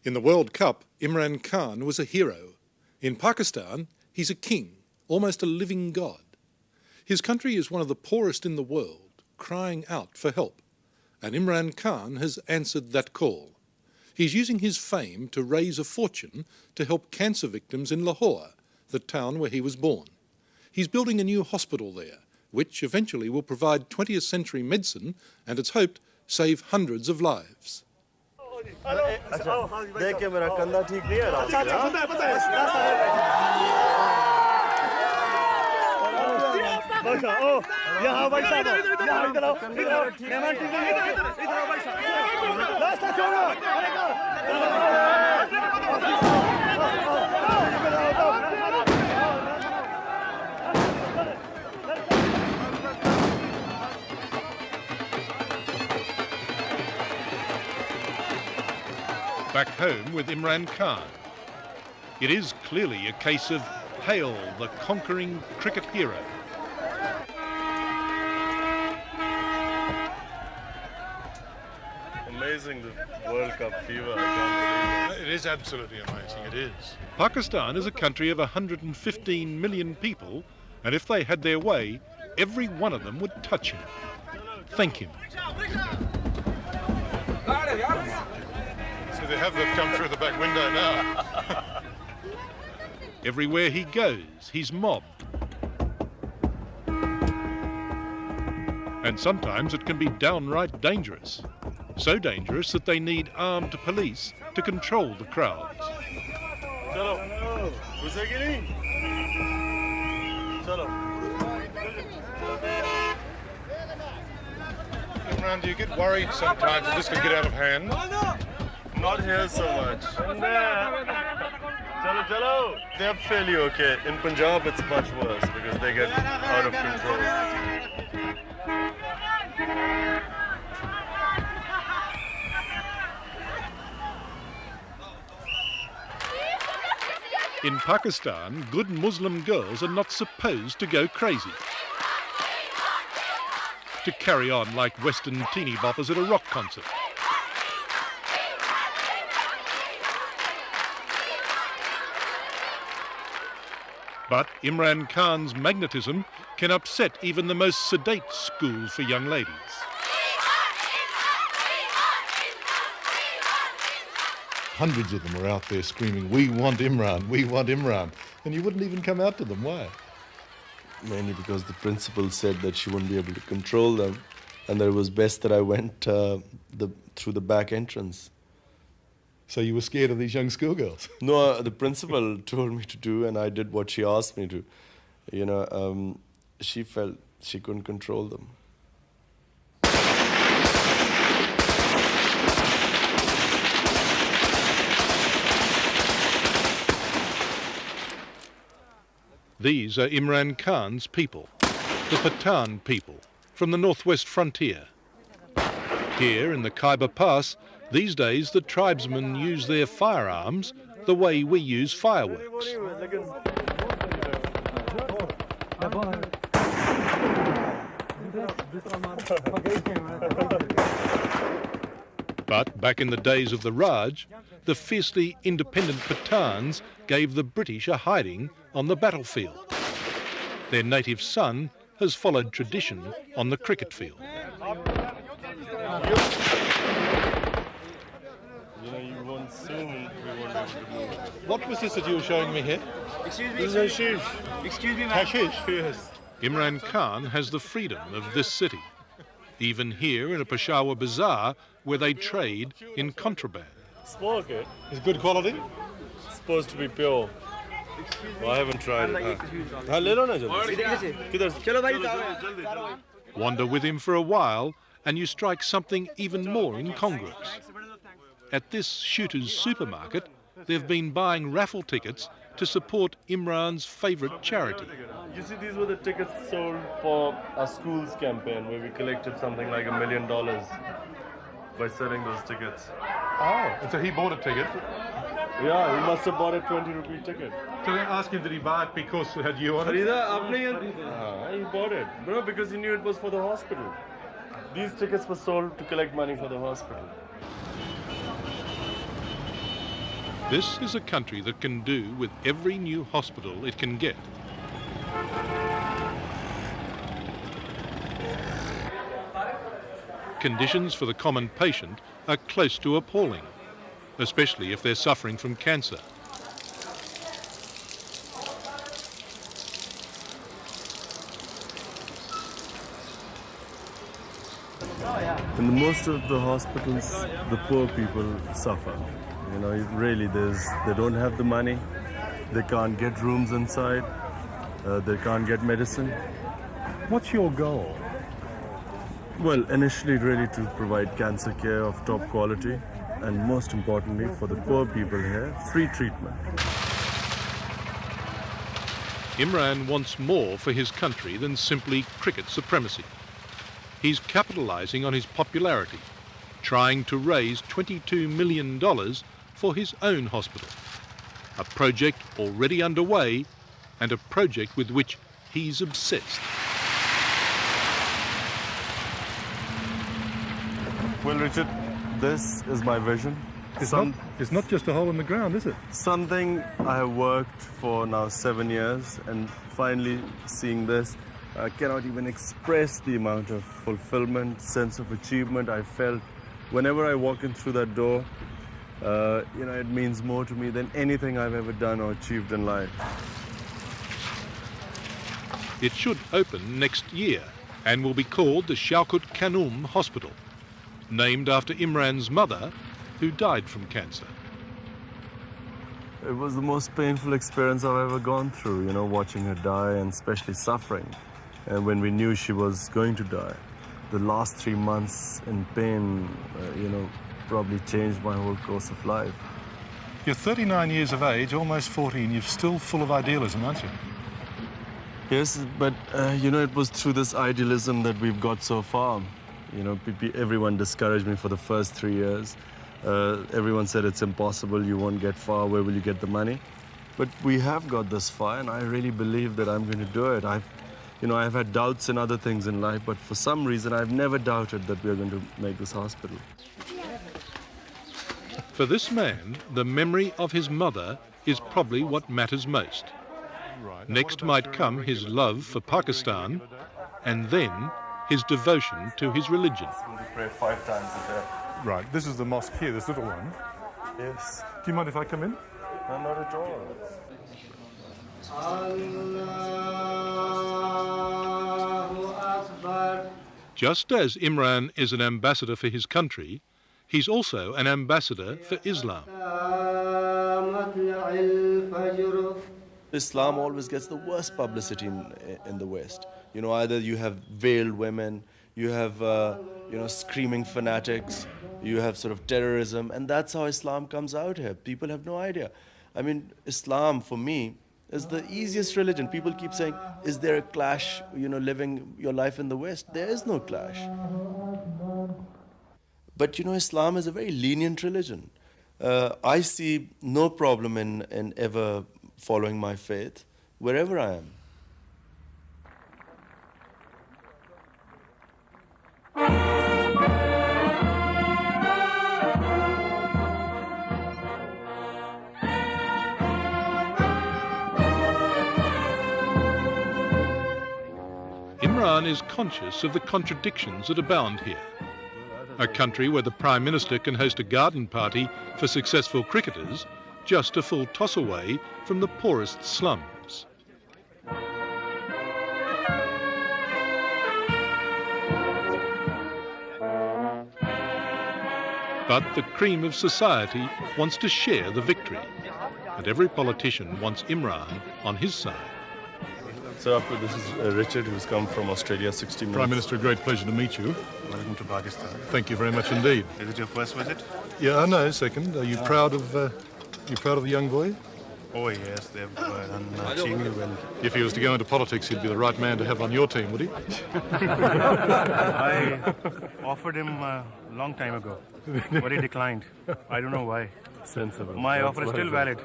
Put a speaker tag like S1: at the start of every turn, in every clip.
S1: In the World Cup, Imran Khan was a hero. In Pakistan, he's a king, almost a living god. His country is one of the poorest in the world, crying out for help. And Imran Khan has answered that call. He's using his fame to raise a fortune to help cancer victims in Lahore, the town where he was born. He's building a new hospital there, which eventually will provide 20th century medicine and, it's hoped, save hundreds of lives. Back home with Imran Khan. It is clearly a case of hail the conquering cricket hero.
S2: Amazing, the World Cup fever, I can't believe it.
S3: It is absolutely amazing, it is.
S1: Pakistan is a country of 115 million people, and if they had their way, every one of them would touch him, thank him.
S3: So they've come through the back window now.
S1: Everywhere he goes, he's mobbed. And sometimes it can be downright dangerous. So dangerous that they need armed police to control the crowds.
S2: Chalo, Usagiri. Chalo.
S3: Imran, do you get worried sometimes that this could get out of hand?
S2: Not here so much. Chalo, chalo. They're fairly okay. In Punjab, it's much worse because they get out of control.
S1: In Pakistan, good Muslim girls are not supposed to go crazy, to carry on like Western teeny boppers at a rock concert. But Imran Khan's magnetism can upset even the most sedate school for young ladies.
S4: Hundreds of them are out there screaming, "We want Imran, we want Imran." And you wouldn't even come out to them. Why?
S2: Mainly because the principal said that she wouldn't be able to control them, and that it was best that I went through the back entrance.
S4: So you were scared of these young schoolgirls?
S2: No, the principal told me to do, and I did what she asked me to. She felt she couldn't control them.
S1: These are Imran Khan's people, the Pathan people, from the northwest frontier. Here in the Khyber Pass, these days the tribesmen use their firearms the way we use fireworks. But back in the days of the Raj, the fiercely independent Pathans gave the British a hiding on the battlefield. Their native son has followed tradition on the cricket field.
S2: You won't soon, we won't be able to move.
S4: What was this that you were showing me here?
S2: Excuse me, this is hashish.
S5: Excuse me, ma'am.
S4: Hashish?
S2: Yes.
S1: Imran Khan has the freedom of this city, even here in a Peshawar bazaar where they trade in contraband.
S2: Smoke it.
S4: Is good quality?
S2: It's supposed to be pure. Well, I haven't tried it.
S1: Wander with him for a while and you strike something even more incongruous. At this shooter's supermarket, they've been buying raffle tickets to support Imran's favourite charity.
S2: You see, these were the tickets sold for our school's campaign where we collected something like $1 million by selling those tickets.
S4: Oh, and so he bought a ticket.
S2: Yeah, he must have bought a 20-rupee ticket.
S4: So they asked him, did he buy it because it had you on it?
S2: He bought it. No, because he knew it was for the hospital. These tickets were sold to collect money for the hospital.
S1: This is a country that can do with every new hospital it can get. Conditions for the common patient are close to appalling, especially if they're suffering from cancer.
S2: In most of the hospitals, the poor people suffer. You know, really, they don't have the money, they can't get rooms inside, they can't get medicine.
S4: What's your goal?
S2: Well, initially really to provide cancer care of top quality, and most importantly for the poor people here, free treatment.
S1: Imran wants more for his country than simply cricket supremacy. He's capitalising on his popularity, trying to raise $22 million for his own hospital, a project already underway and a project with which he's obsessed.
S2: Well, Richard, this is my vision.
S4: It's not just a hole in the ground, is it?
S2: Something I have worked for now 7 years, and finally seeing this, I cannot even express the amount of fulfillment, sense of achievement I felt whenever I walk in through that door. It means more to me than anything I've ever done or achieved in life.
S1: It should open next year and will be called the Shaukat Khanum Hospital, named after Imran's mother, who died from cancer.
S2: It was the most painful experience I've ever gone through, watching her die and especially suffering. And when we knew she was going to die, the last 3 months in pain, probably changed my whole course of life.
S4: You're 39 years of age, almost 40, and you're still full of idealism, aren't you?
S2: Yes, but, it was through this idealism that we've got so far. Everyone discouraged me for the first 3 years. Everyone said it's impossible, you won't get far, where will you get the money? But we have got this far, and I really believe that I'm going to do it. I've had doubts in other things in life, but for some reason I've never doubted that we're going to make this hospital.
S1: For this man, the memory of his mother is probably what matters most. Next might come his love for Pakistan, and then his devotion to his religion.
S2: We pray 5 times a day.
S4: Right, this is the mosque here, this little one.
S2: Yes.
S4: Do you mind if I come in?
S2: No, not at all.
S1: Just as Imran is an ambassador for his country, he's also an ambassador for Islam.
S2: Islam always gets the worst publicity in the West. Either you have veiled women, you have, screaming fanatics, you have sort of terrorism, and that's how Islam comes out here. People have no idea. I mean, Islam, for me, is the easiest religion. People keep saying, is there a clash, living your life in the West? There is no clash. But, Islam is a very lenient religion. I see no problem in ever following my faith, wherever I am.
S1: Imran is conscious of the contradictions that abound here. A country where the Prime Minister can host a garden party for successful cricketers just a full toss away from the poorest slums. But the cream of society wants to share the victory, and every politician wants Imran on his side.
S2: So, this is Richard, who's come from Australia, 60 minutes.
S4: Prime Minister, a great pleasure to meet you.
S5: Welcome to Pakistan.
S4: Thank you very much indeed.
S5: Is it your first visit?
S4: Yeah, no, second. Are you proud of the young boy?
S5: Oh yes, they've done extremely well.
S4: If he was to go into politics, he'd be the right man to have on your team, would he?
S5: I offered him a long time ago, but he declined. I don't know why.
S2: Sensible.
S5: My offer is still valid.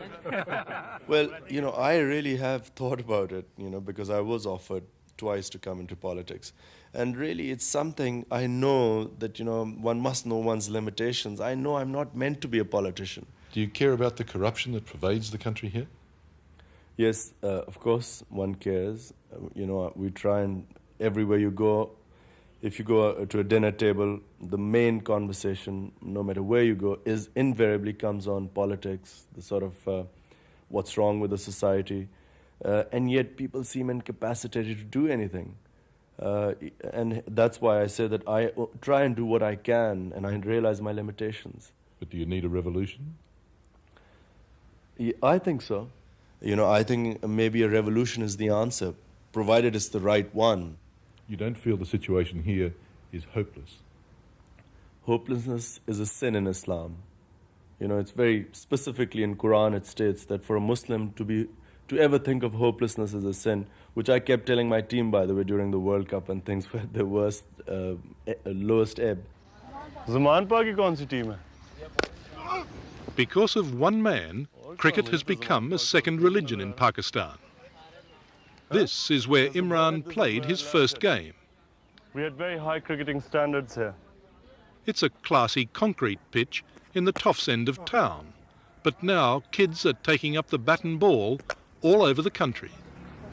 S2: Well, I really have thought about it, because I was offered twice to come into politics. And really, it's something I know that, one must know one's limitations. I know I'm not meant to be a politician.
S4: Do you care about the corruption that pervades the country here?
S2: Yes, of course, one cares. We try and everywhere you go, if you go to a dinner table, the main conversation, no matter where you go, is invariably comes on politics, the sort of what's wrong with the society. And yet people seem incapacitated to do anything. And that's why I say that I try and do what I can, and I realize my limitations.
S4: But do you need a revolution?
S2: Yeah, I think so. I think maybe a revolution is the answer, provided it's the right one.
S4: You don't feel the situation here is hopeless?
S2: Hopelessness is a sin in Islam. It's very specifically in Quran it states that for a Muslim to ever think of hopelessness as a sin, which I kept telling my team, by the way, during the World Cup, and things were at their worst, lowest ebb.
S5: Zamanpa ki kaun si team hai?
S1: Because of one man, cricket has become a second religion in Pakistan. This is where Imran played his first game.
S5: We had very high cricketing standards here.
S1: It's a classy concrete pitch in the Toffs end of town. But now kids are taking up the bat and ball all over the country.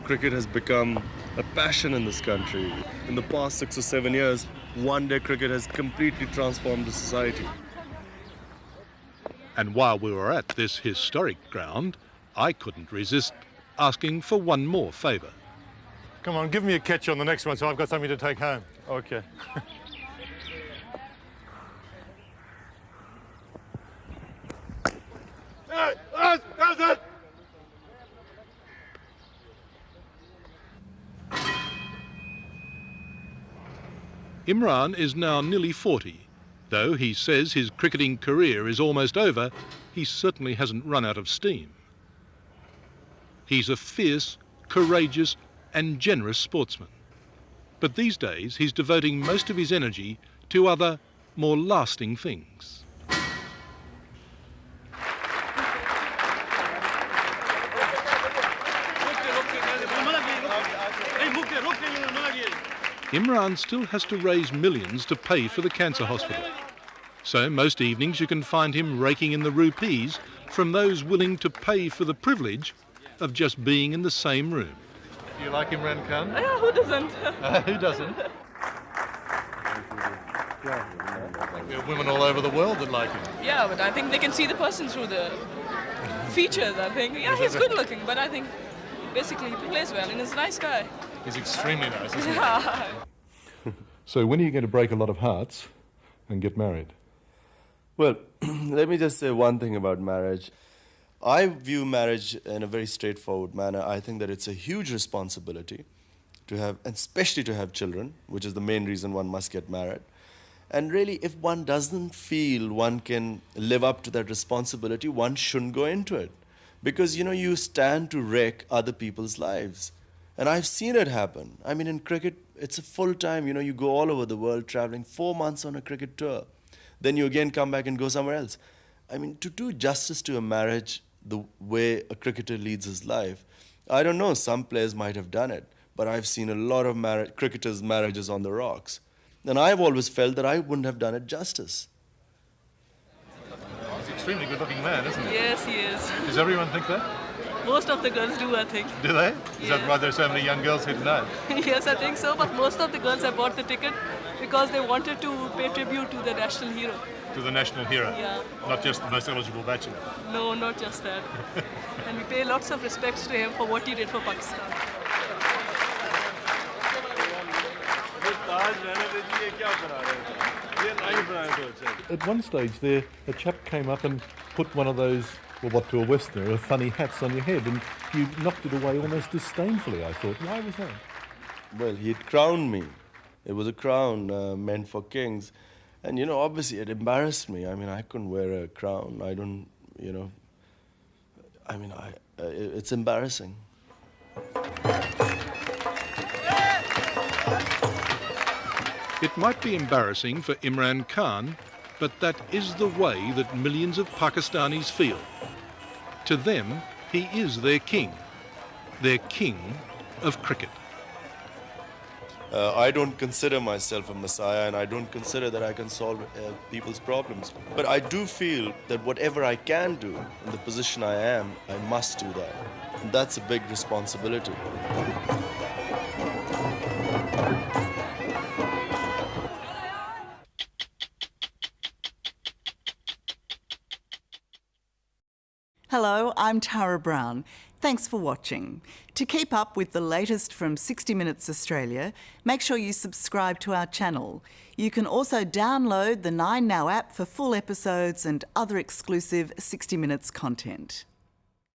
S2: Cricket has become a passion in this country. In the past 6 or 7 years, one-day cricket has completely transformed the society.
S1: And while we were at this historic ground, I couldn't resist asking for one more favour.
S3: Come on, give me a catch on the next one so I've got something to take home.
S5: Okay.
S1: Imran is now nearly 40. Though he says his cricketing career is almost over, he certainly hasn't run out of steam. He's a fierce, courageous and generous sportsman. But these days he's devoting most of his energy to other, more lasting things. Imran still has to raise millions to pay for the cancer hospital. So most evenings you can find him raking in the rupees from those willing to pay for the privilege of just being in the same room.
S4: Do you like Imran Khan?
S6: Yeah, who doesn't?
S4: Who doesn't? There are women all over the world that like him.
S6: Yeah, but I think they can see the person through the features, I think. Yeah, he's good looking, but I think basically he plays well and he's a nice guy.
S3: He's extremely nice, isn't he?
S6: Yeah.
S4: So when are you going to break a lot of hearts and get married?
S2: Well, let me just say one thing about marriage. I view marriage in a very straightforward manner. I think that it's a huge responsibility to have, and especially to have children, which is the main reason one must get married. And really, if one doesn't feel one can live up to that responsibility, one shouldn't go into it. Because, you stand to wreck other people's lives. And I've seen it happen. I mean, in cricket, it's a full time, you go all over the world traveling 4 months on a cricket tour. Then you again come back and go somewhere else. I mean, to do justice to a marriage the way a cricketer leads his life, I don't know, some players might have done it, but I've seen a lot of cricketers' marriages on the rocks. And I've always felt that I wouldn't have done it justice.
S3: He's an extremely good-looking man, isn't he?
S6: Yes, he is.
S3: Does everyone think that?
S6: Most of the girls do, I think.
S3: Do they? Is that
S6: Yeah.
S3: why there's so many young girls here tonight?
S6: Yes, I think so, but most of the girls have bought the ticket because they wanted to pay tribute to the national hero.
S3: To the national hero?
S6: Yeah.
S3: Not just the most eligible bachelor?
S6: No, not just that. And we pay lots of respects to him for what he did for Pakistan.
S4: At one stage there, a chap came up and put one of those, well, what to a Westerner, funny hats on your head, and you knocked it away almost disdainfully, I thought. Why was that?
S2: Well, he'd crowned me. It was a crown meant for kings. And, obviously it embarrassed me. I mean, I couldn't wear a crown. I don't, it's embarrassing.
S1: It might be embarrassing for Imran Khan, but that is the way that millions of Pakistanis feel. To them, he is their king of cricket.
S2: I don't consider myself a messiah, and I don't consider that I can solve people's problems. But I do feel that whatever I can do in the position I am, I must do that. And that's a big responsibility.
S7: Hello, I'm Tara Brown. Thanks for watching. To keep up with the latest from 60 Minutes Australia, make sure you subscribe to our channel. You can also download the 9Now app for full episodes and other exclusive 60 Minutes content.